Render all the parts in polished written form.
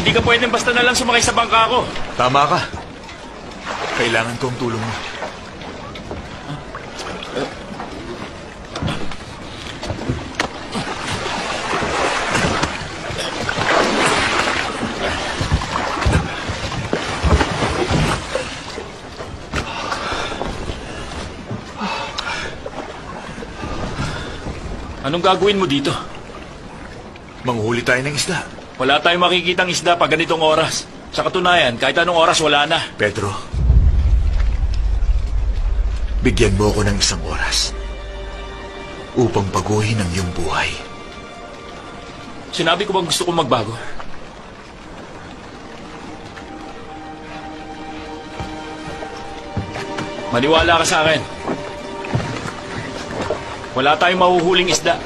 Hindi ka pwedeng basta na lang sumakay sa bangka ko. Tama ka. Kailangan ko ang tulong mo. Anong gagawin mo dito? Manghuli tayo ng isda. Wala tayong makikitang isda pag ganitong oras. Sa katunayan, kahit anong oras, wala na. Pedro, bigyan mo ako ng isang oras upang baguhin ang iyong buhay. Sinabi ko bang gusto kong magbago? Maniwala ka sa akin. Wala tayong mahuhuling isda.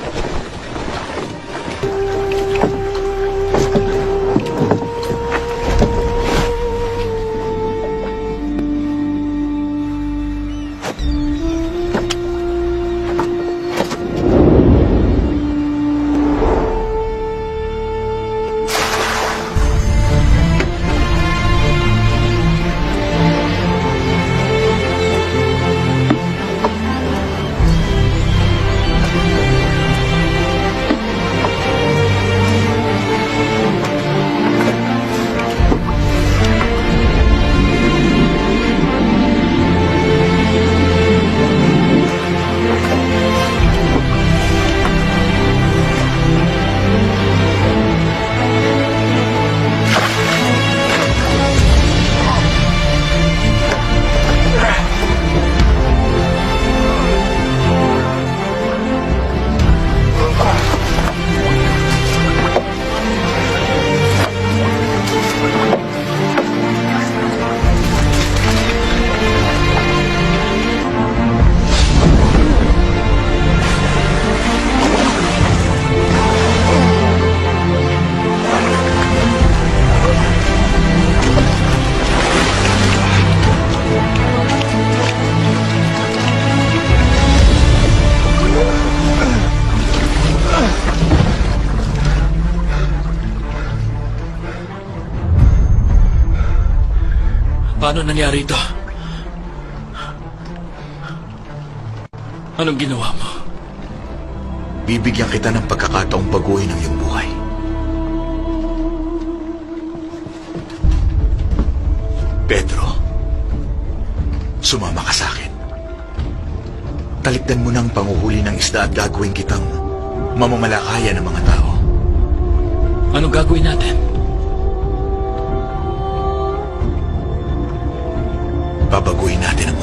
Paano nangyari ito? Anong ginawa mo? Bibigyan kita ng pagkakataong baguhin ang iyong buhay. Pedro, sumama ka sa akin. Talikdan mo ng panguhuli ng isda at gagawin kitang mamamalakaya ng mga tao. Anong gagawin natin? Babaguhin natin ang